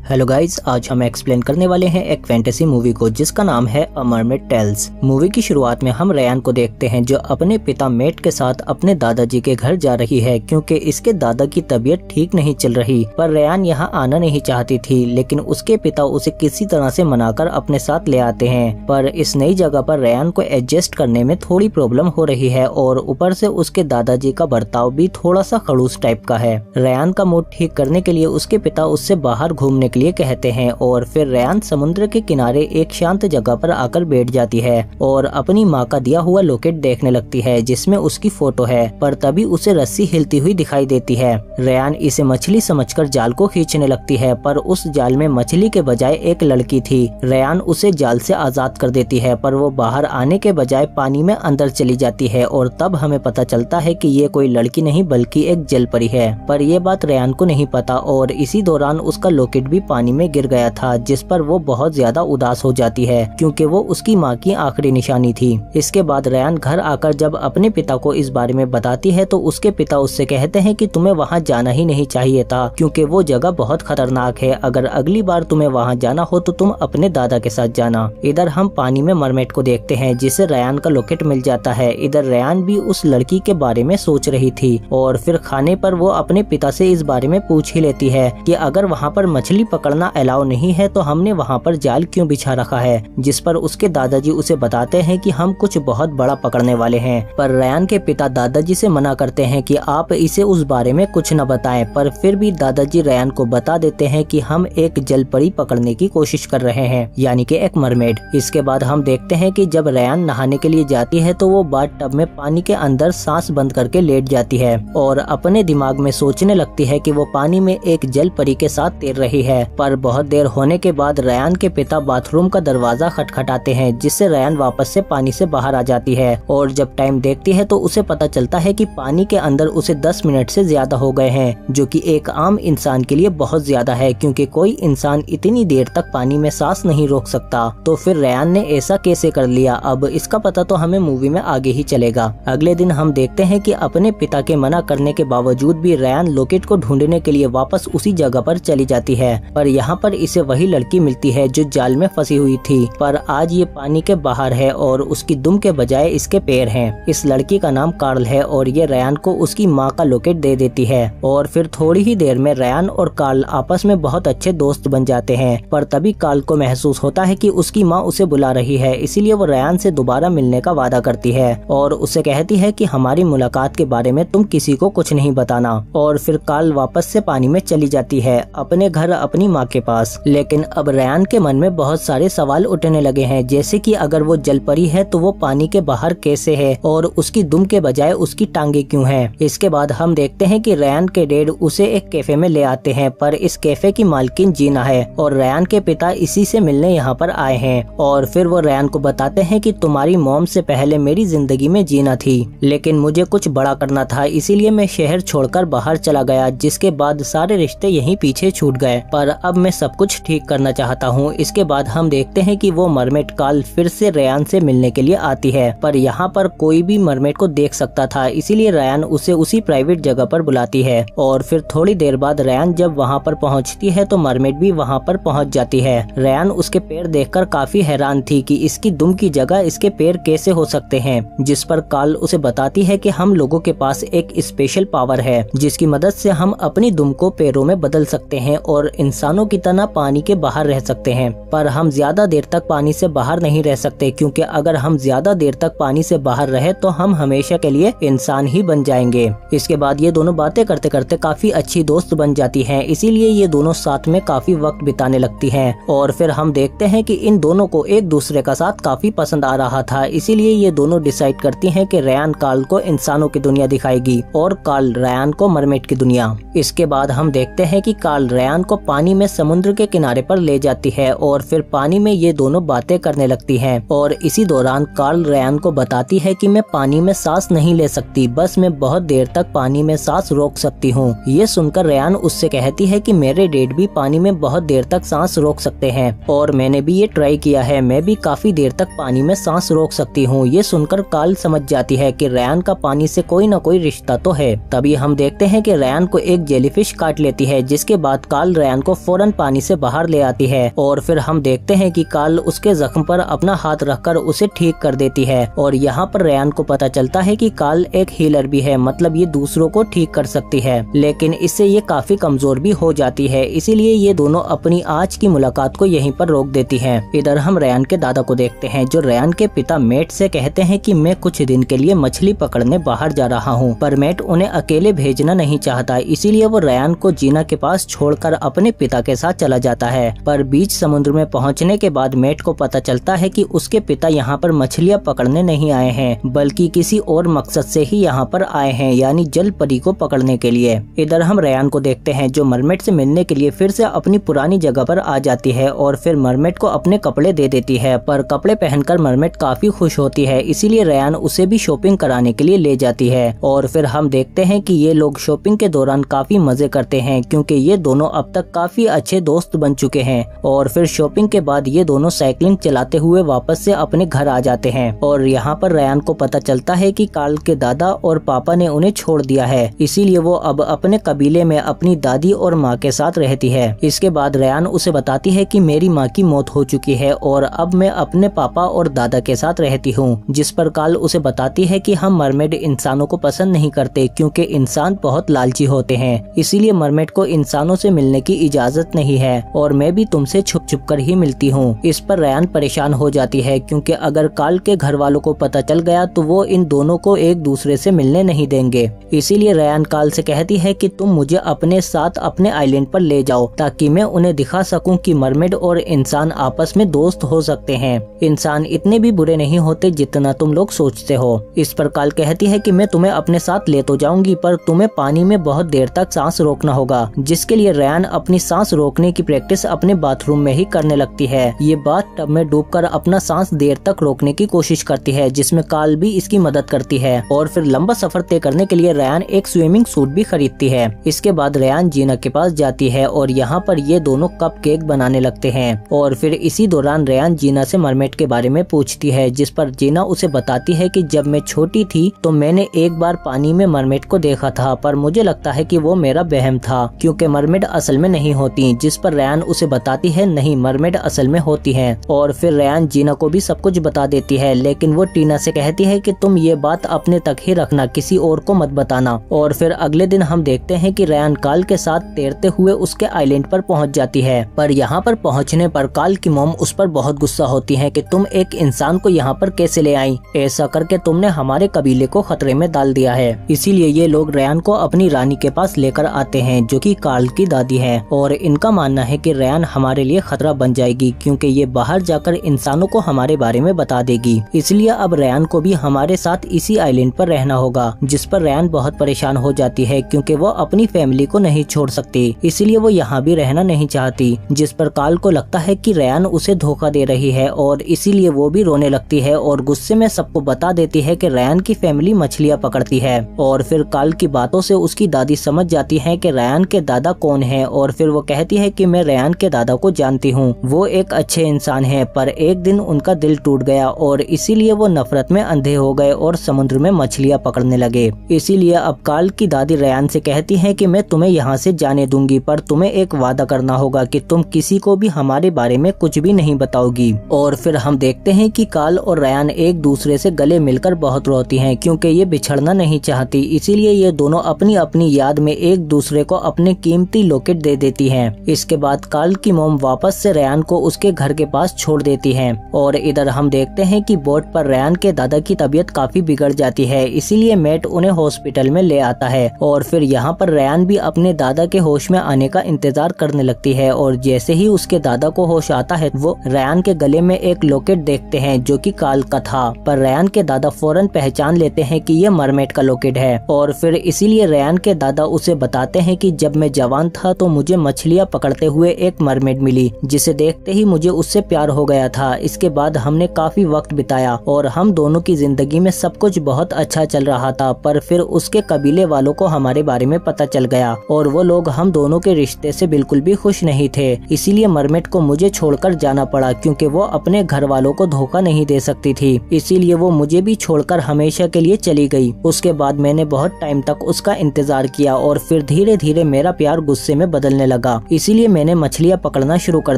Hello guys, आज हम explain करने वाले हैं एक फैंटेसी मूवी को जिसका नाम है अ मरमेड टेल्स। मूवी की शुरुआत में हम रयान को देखते हैं जो अपने पिता मेट के साथ अपने दादाजी के घर जा रही है क्योंकि इसके दादा की तबीयत ठीक नहीं चल रही। पर रयान यहाँ आना नहीं चाहती थी, लेकिन उसके पिता उसे किसी तरह से मनाकर अपने साथ ले आते हैं। पर इस नई जगह पर रयान को एडजस्ट करने में थोड़ी प्रॉब्लम हो रही है और ऊपर से उसके दादाजी का बर्ताव भी थोड़ा सा खड़ूस टाइप का है। रयान का मूड ठीक करने के लिए उसके पिता उससे बाहर घूमने के लिए कहते हैं और फिर रयान समुद्र के किनारे एक शांत जगह पर आकर बैठ जाती है और अपनी माँ का दिया हुआ लॉकेट देखने लगती है जिसमें उसकी फोटो है। पर तभी उसे रस्सी हिलती हुई दिखाई देती है। रयान इसे मछली समझकर जाल को खींचने लगती है, पर उस जाल में मछली के बजाय एक लड़की थी। रयान उसे जाल से आजाद कर देती है, पर वो बाहर आने के बजाय पानी में अंदर चली जाती है और तब हमें पता चलता है कि ये कोई लड़की नहीं बल्कि एक जल परी है। पर ये बात रयान को नहीं पता और इसी दौरान उसका लॉकेट भी पानी में गिर गया था, जिस पर वो बहुत ज्यादा उदास हो जाती है क्योंकि वो उसकी माँ की आखिरी निशानी थी। इसके बाद रयान घर आकर जब अपने पिता को इस बारे में बताती है तो उसके पिता उससे कहते हैं कि तुम्हें वहाँ जाना ही नहीं चाहिए था क्योंकि वो जगह बहुत खतरनाक है। अगर अगली बार तुम्हें वहाँ जाना हो तो तुम अपने दादा के साथ जाना। इधर हम पानी में मरमेड को देखते हैं जिसे रयान का लॉकेट मिल जाता है। इधर रयान भी उस लड़की के बारे में सोच रही थी और फिर खाने पर वो अपने पिता से इस बारे में पूछ ही लेती है कि अगर वहाँ पर मछली पकड़ना अलाउ नहीं है तो हमने वहाँ पर जाल क्यों बिछा रखा है, जिस पर उसके दादाजी उसे बताते हैं कि हम कुछ बहुत बड़ा पकड़ने वाले हैं। पर रयान के पिता दादाजी से मना करते हैं कि आप इसे उस बारे में कुछ न बताएं, पर फिर भी दादाजी रयान को बता देते हैं कि हम एक जल परी पकड़ने की कोशिश कर रहे हैं, यानी कि एक मरमेड। इसके बाद हम देखते हैं कि जब रयान नहाने के लिए जाती है तो वो बाथ टब में पानी के अंदर सांस बंद करके लेट जाती है और अपने दिमाग में सोचने लगती है कि वो पानी में एक जल परी के साथ तैर रही है। पर बहुत देर होने के बाद रयान के पिता बाथरूम का दरवाजा खटखटाते हैं जिससे रयान वापस से पानी से बाहर आ जाती है और जब टाइम देखती है तो उसे पता चलता है कि पानी के अंदर उसे 10 मिनट से ज्यादा हो गए हैं, जो कि एक आम इंसान के लिए बहुत ज्यादा है क्योंकि कोई इंसान इतनी देर तक पानी में सांस नहीं रोक सकता। तो फिर रयान ने ऐसा कैसे कर लिया, अब इसका पता तो हमें मूवी में आगे ही चलेगा। अगले दिन हम देखते हैं कि अपने पिता के मना करने के बावजूद भी रयान लॉकेट को ढूंढने के लिए वापस उसी जगह पर चली जाती है। पर यहाँ पर इसे वही लड़की मिलती है जो जाल में फंसी हुई थी, पर आज ये पानी के बाहर है और उसकी दुम के बजाय इसके पैर हैं। इस लड़की का नाम कार्ल है और ये रयान को उसकी माँ का लॉकेट दे देती है और फिर थोड़ी ही देर में रयान और कार्ल आपस में बहुत अच्छे दोस्त बन जाते हैं। पर तभी कार्ल को महसूस होता है कि उसकी माँ उसे बुला रही है, इसीलिए वो रयान से दोबारा मिलने का वादा करती है और उसे कहती है कि हमारी मुलाकात के बारे में तुम किसी को कुछ नहीं बताना। और फिर कार्ल वापस से पानी में चली जाती है अपने घर अपनी माँ के पास। लेकिन अब रयान के मन में बहुत सारे सवाल उठने लगे हैं, जैसे कि अगर वो जल परी है तो वो पानी के बाहर कैसे है और उसकी दुम के बजाय उसकी टांगे क्यों हैं। इसके बाद हम देखते हैं कि रयान के डैड उसे एक कैफे में ले आते हैं, पर इस कैफे की मालकिन जीना है और रयान के पिता इसी से मिलने यहाँ पर आए हैं। और फिर वो रयान को बताते हैं कि तुम्हारी मॉम से पहले मेरी जिंदगी में जीना थी, लेकिन मुझे कुछ बड़ा करना था, इसीलिए मैं शहर छोड़कर बाहर चला गया, जिसके बाद सारे रिश्ते यहीं पीछे छूट गए, पर अब मैं सब कुछ ठीक करना चाहता हूँ। इसके बाद हम देखते हैं कि वो मरमेड कार्ल फिर से रयान से मिलने के लिए आती है, पर यहाँ पर कोई भी मरमेड को देख सकता था, इसीलिए रयान उसे उसी प्राइवेट जगह पर बुलाती है। और फिर थोड़ी देर बाद रयान जब वहाँ पर पहुँचती है तो मरमेड भी वहाँ पर पहुँच जाती है। रयान उसके पैर देखकर काफी हैरान थी कि इसकी दुम की जगह इसके पैर कैसे हो सकते हैं, जिस पर कार्ल उसे बताती है कि हम लोगों के पास एक स्पेशल पावर है जिसकी मदद से हम अपनी दुम को पैरों में बदल सकते हैं और इंसानों की तरह पानी के बाहर रह सकते हैं। पर हम ज्यादा देर तक पानी से बाहर नहीं रह सकते क्योंकि अगर हम ज्यादा देर तक पानी से बाहर रहे तो हम हमेशा के लिए इंसान ही बन जाएंगे। इसके बाद ये दोनों बातें करते करते काफी अच्छी दोस्त बन जाती हैं, इसीलिए ये दोनों साथ में काफी वक्त बिताने लगती हैं। और फिर हम देखते हैं कि इन दोनों को एक दूसरे का साथ काफी पसंद आ रहा था, इसीलिए ये दोनों डिसाइड करती हैं कि रयान कार्ल को इंसानों की दुनिया दिखाएगी और कार्ल रयान को मरमेड की दुनिया। इसके बाद हम देखते हैं कि कार्ल रयान को पानी में समुद्र के किनारे पर ले जाती है और फिर पानी में ये दोनों बातें करने लगती हैं। और इसी दौरान कार्ल रयान को बताती है कि मैं पानी में सांस नहीं ले सकती, बस मैं बहुत देर तक पानी में सांस रोक सकती हूँ। ये सुनकर रयान उससे कहती है कि मेरे डैड भी पानी में बहुत देर तक सांस रोक सकते हैं और मैंने भी ये ट्राई किया है, मैं भी काफी देर तक पानी में सांस रोक सकती हूँ। ये सुनकर कार्ल समझ जाती है कि रयान का पानी से कोई न कोई रिश्ता तो है। तभी हम देखते हैं कि रयान को एक जेलीफिश काट लेती है, जिसके बाद कार्ल रयान को फौरन पानी से बाहर ले आती है और फिर हम देखते हैं कि कार्ल उसके जख्म पर अपना हाथ रखकर उसे ठीक कर देती है। और यहाँ पर रेयान को पता चलता है कि कार्ल एक हीलर भी है, मतलब ये दूसरों को ठीक कर सकती है, लेकिन इससे ये काफी कमजोर भी हो जाती है। इसीलिए ये दोनों अपनी आज की मुलाकात को यहीं पर रोक देती है। इधर हम रेयान के दादा को देखते हैं जो रेयान के पिता मेट से कहते हैं कि मैं कुछ दिन के लिए मछली पकड़ने बाहर जा रहा हूँ, पर मेट उन्हें अकेले भेजना नहीं चाहता। इसीलिए वो रेयान को जीना के पास छोड़कर अपने पिता के साथ चला जाता है। पर बीच समुद्र में पहुँचने के बाद मेट को पता चलता है कि उसके पिता यहाँ पर मछलियाँ पकड़ने नहीं आए हैं, बल्कि किसी और मकसद से ही यहाँ पर आए हैं, यानी जल परी को पकड़ने के लिए। इधर हम रेयान को देखते हैं जो मरमेड से मिलने के लिए फिर से अपनी पुरानी जगह पर आ जाती है और फिर मरमेड को अपने कपड़े दे देती है। पर कपड़े पहनकर मरमेड काफी खुश होती है, इसीलिए रेयान उसे भी शॉपिंग कराने के लिए ले जाती है। और फिर हम देखते हैं कि ये लोग शॉपिंग के दौरान काफी मजे करते हैं, क्योंकि ये दोनों अब तक काफी अच्छे दोस्त बन चुके हैं। और फिर शॉपिंग के बाद ये दोनों साइकिलिंग चलाते हुए वापस से अपने घर आ जाते हैं। और यहाँ पर रेयान को पता चलता है कि कार्ल के दादा और पापा ने उन्हें छोड़ दिया है, इसीलिए वो अब अपने कबीले में अपनी दादी और माँ के साथ रहती है। इसके बाद रेयान उसे बताती है कि मेरी माँ की मौत हो चुकी है और अब मैं अपने पापा और दादा के साथ रहती हूँ। जिस पर कार्ल उसे बताती है कि हम मरमेड इंसानों को पसंद नहीं करते, क्योंकि इंसान बहुत लालची होते हैं, इसीलिए मरमेड को इंसानों से मिलने की इजाजत नहीं है और मैं भी तुमसे छुप छुप कर ही मिलती हूँ। इस पर रेयान परेशान हो जाती है, क्योंकि अगर कार्ल के घर वालों को पता चल गया तो वो इन दोनों को एक दूसरे से मिलने नहीं देंगे। इसीलिए रेयान कार्ल से कहती है कि तुम मुझे अपने साथ अपने आइलैंड पर ले जाओ, ताकि मैं उन्हें दिखा सकूं कि मरमेड और इंसान आपस में दोस्त हो सकते हैं। इंसान इतने भी बुरे नहीं होते जितना तुम लोग सोचते हो। इस पर कार्ल कहती है कि मैं तुम्हें अपने साथ ले तो जाऊंगी, पर तुम्हें पानी में बहुत देर तक सांस रोकना होगा, जिसके लिए रेयान अपनी सांस रोकने की प्रैक्टिस अपने बाथरूम में ही करने लगती है। ये बाथ टब में डूबकर अपना सांस देर तक रोकने की कोशिश करती है, जिसमें कार्ल भी इसकी मदद करती है। और फिर लंबा सफर तय करने के लिए रेयान एक स्विमिंग सूट भी खरीदती है। इसके बाद रेयान जीना के पास जाती है और यहाँ पर ये दोनों कपकेक बनाने लगते हैं। और फिर इसी दौरान रेयान जीना से मरमेड के बारे में पूछती है, जिस पर जीना उसे बताती है कि जब मैं छोटी थी तो मैंने एक बार पानी में मरमेड को देखा था, पर मुझे लगता है कि वो मेरा वहम था, क्योंकि मरमेड असल में नहीं होती। जिस पर रेयान उसे बताती है नहीं, मरमेड असल में होती है। और फिर रेयान जीना को भी सब कुछ बता देती है, लेकिन वो टीना से कहती है कि तुम ये बात अपने तक ही रखना, किसी और को मत बताना। और फिर अगले दिन हम देखते हैं कि रेयान कार्ल के साथ तैरते हुए उसके आइलैंड पर पहुंच जाती है। पर यहाँ पर पहुंचने पर कार्ल की मॉम उस पर बहुत गुस्सा होती है कि तुम एक इंसान को यहाँ पर कैसे ले आई, ऐसा करके तुमने हमारे कबीले को खतरे में डाल दिया है। इसीलिए ये लोग रेयान को अपनी रानी के पास लेकर आते हैं, जो कि कार्ल की दादी है। और इनका मानना है कि रेयान हमारे लिए खतरा बन जाएगी, क्योंकि ये बाहर जाकर इंसानों को हमारे बारे में बता देगी। इसलिए अब रेयान को भी हमारे साथ इसी आइलैंड पर रहना होगा। जिस पर रेयान बहुत परेशान हो जाती है, क्योंकि वो अपनी फैमिली को नहीं छोड़ सकती, इसीलिए वो यहाँ भी रहना नहीं चाहती। जिस पर कार्ल को लगता है कि रेयान उसे धोखा दे रही है और इसीलिए वो भी रोने लगती है और गुस्से में सबको बता देती है कि रेयान की फैमिली मछलियाँ पकड़ती है। और फिर कार्ल की बातों से उसकी दादी समझ जाती है कि रेयान के दादा कौन है, और फिर वो कहती है कि मैं रेयान के दादा को जानती हूँ, वो एक अच्छे इंसान है, पर एक दिन उनका दिल टूट गया और इसीलिए वो नफरत में अंधे हो गए और समुद्र में मछलियाँ पकड़ने लगे। इसीलिए अब कार्ल की दादी रेयान से कहती है कि मैं तुम्हें यहाँ से जाने दूंगी, पर तुम्हें एक वादा करना होगा कि तुम किसी को भी हमारे बारे में कुछ भी नहीं बताओगी। और फिर हम देखते हैं कि कार्ल और रेयान एक दूसरे से गले मिलकर बहुत रोती हैं, क्योंकि ये बिछड़ना नहीं चाहती। इसीलिए ये दोनों अपनी अपनी याद में एक दूसरे को अपने कीमती लॉकेट दे देती हैं। इसके बाद कार्ल की मॉम वापस से रेयान को उसके घर के पास छोड़ देती है। और इधर हम देखते हैं कि बोट पर रेयान के दादा की तबीयत काफी बिगड़ जाती है, इसीलिए मेट उन्हें हॉस्पिटल में ले आता है। और फिर यहाँ पर रेयान भी अपने दादा के होश में आने का इंतजार करने लगती है। और जैसे ही उसके दादा को होश आता है, वो रेयान के गले में एक लॉकेट देखते हैं, जो कि कार्ल का था। पर रेयान के दादा फौरन पहचान लेते हैं कि ये मरमेड का लॉकेट है। और फिर इसीलिए रेयान के दादा उसे बताते हैं कि जब मैं जवान था तो मुझे मछलियाँ पकड़ते हुए एक मरमेड मिली, जिसे देखते ही मुझे उससे प्यार हो गया था। इसके बाद हमने काफी वक्त बिताया और हम दोनों की जिंदगी में सब कुछ बहुत अच्छा चल रहा था। पर फिर उसके कबीले वालों को हमारे बारे में पता चल गया और वो लोग हम दोनों के रिश्ते से बिल्कुल भी खुश नहीं थे। इसीलिए मरमेड को मुझे छोड़कर जाना पड़ा, क्योंकि वो अपने घर वालों को धोखा नहीं दे सकती थी। इसीलिए वो मुझे भी छोड़कर हमेशा के लिए चली गई। उसके बाद मैंने बहुत टाइम तक उसका इंतजार किया और फिर धीरे धीरे मेरा प्यार गुस्से में बदलने लगा। लगा, इसीलिए मैंने मछलियाँ पकड़ना शुरू कर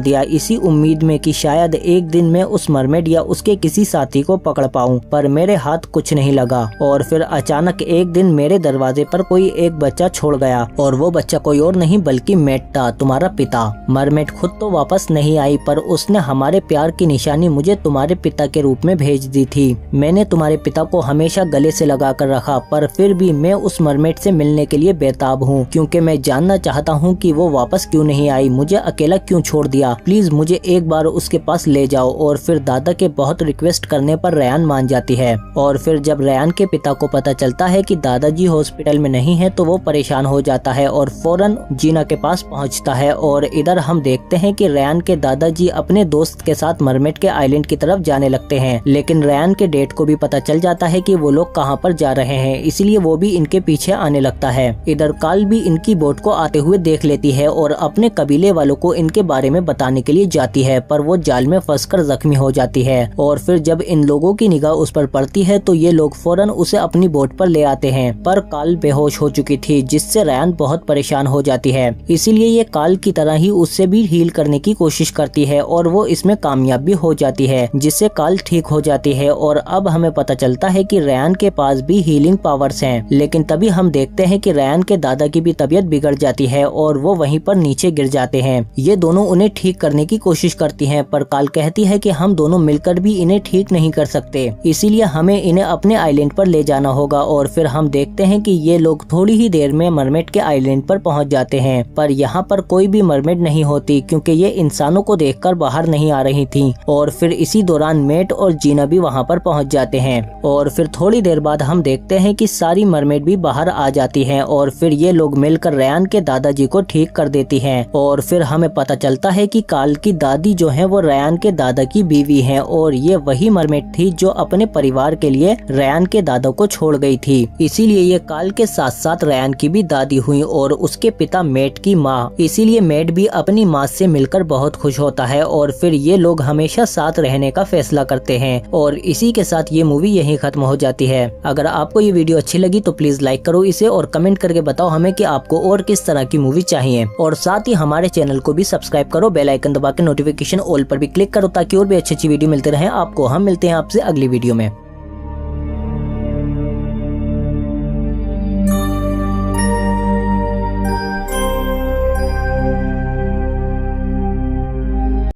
दिया, इसी उम्मीद में कि शायद एक दिन मैं उस मरमेड या उसके किसी साथी को पकड़ पाऊँ। पर मेरे हाथ कुछ नहीं लगा और फिर अचानक एक दिन मेरे दरवाजे पर कोई एक बच्चा छोड़ गया और वो बच्चा कोई और नहीं बल्कि मेट था, तुम्हारा पिता। मरमेड खुद तो वापस नहीं आई पर उसने हमारे प्यार की निशानी मुझे तुम्हारे पिता के रूप में भेज दी थी। मैंने तुम्हारे पिता को हमेशा गले से लगा कर रखा, पर फिर भी मैं उस मरमेड से मिलने के लिए बेताब हूँ, क्योंकि मैं जानना चाहता हूँ कि वो वापस क्यों नहीं आई, मुझे अकेला क्यों छोड़ दिया। प्लीज मुझे एक बार उसके पास ले जाओ। और फिर दादा के बहुत रिक्वेस्ट करने पर रेयान मान जाती है। और फिर जब रेयान के पिता को पता चलता है कि दादाजी हॉस्पिटल में नहीं है तो वो परेशान हो जाता है और फौरन जीना के पास पहुंचता है। और इधर हम देखते हैं कि रेयान के दादाजी अपने दोस्त के साथ मरमेड के आइलैंड की तरफ जाने लगते हैं, लेकिन रेयान के डेड को भी पता चल जाता है कि वो लोग कहां पर जा रहे हैं, इसलिए वो भी इनके पीछे आने लगता है। इधर काल भी इनकी बोट को आते हुए देख लेती है और अपने कबीले वालों को इनके बारे में बताने के लिए जाती है, पर वो जाल में फंसकर जख्मी हो जाती है। और फिर जब इन लोगों की निगाह उस पर पड़ती है तो ये लोग फौरन उसे अपनी बोट पर ले आते हैं, पर काल बेहोश हो चुकी थी, जिससे रेयान बहुत परेशान हो जाती है। इसीलिए ये काल की तरह ही उससे भी हील करने की कोशिश करती है और वो इसमें कामयाब भी हो जाती है, जिससे काल ठीक हो जाती है। और अब हमें पता चलता है कि रेयान के पास भी हीलिंग पावर्स हैं, लेकिन तभी हम देखते हैं कि रेयान के दादा की भी तबीयत बिगड़ जाती है और वो वहीं पर नीचे गिर जाते हैं। ये दोनों उन्हें ठीक करने की कोशिश करती हैं, पर काल कहती है कि हम दोनों मिलकर भी इन्हें ठीक नहीं कर सकते, इसीलिए हमें इन्हें अपने आइलैंड पर ले जाना होगा। और फिर हम देखते हैं कि ये लोग थोड़ी ही देर में मरमेड के आइलैंड पर पहुंच जाते हैं, पर यहाँ पर कोई भी मरमेड नहीं होती, क्योंकि ये इंसानों को देखकर बाहर नहीं आ रही थी। और फिर इसी दौरान मेट और जीना भी वहाँ पर पहुँच जाते हैं। और फिर थोड़ी देर बाद हम देखते हैं कि सारी मरमेड भी बाहर आ जाती हैं और फिर ये लोग मिलकर रेयान के दादाजी को ठीक कर देती हैं। और फिर हमें पता चलता है कि काल की दादी जो है वो रेयान के दादा की बीवी है और ये वही मरमेड थी जो अपने परिवार के लिए रेयान के दादा को छोड़ गई थी, इसीलिए ये काल के साथ साथ रेयान की भी दादी हुई और उसके पिता मेट की माँ। इसीलिए मेट भी अपनी माँ से मिलकर बहुत खुश होता है और फिर ये लोग हमेशा साथ रहने का फैसला करते हैं। और इसी के साथ ये मूवी यहीं खत्म हो जाती है। अगर आपको ये वीडियो अच्छी लगी तो प्लीज लाइक करो इसे और कमेंट करके बताओ हमें कि आपको और किस तरह की मूवी चाहिए। और साथ ही हमारे चैनल को भी सब्सक्राइब करो, बेल आइकन दबा के नोटिफिकेशन ऑल पर भी क्लिक करो ताकि और भी अच्छी वीडियो मिलते रहे आपको। हम मिलते हैं आपसे अगली वीडियो में।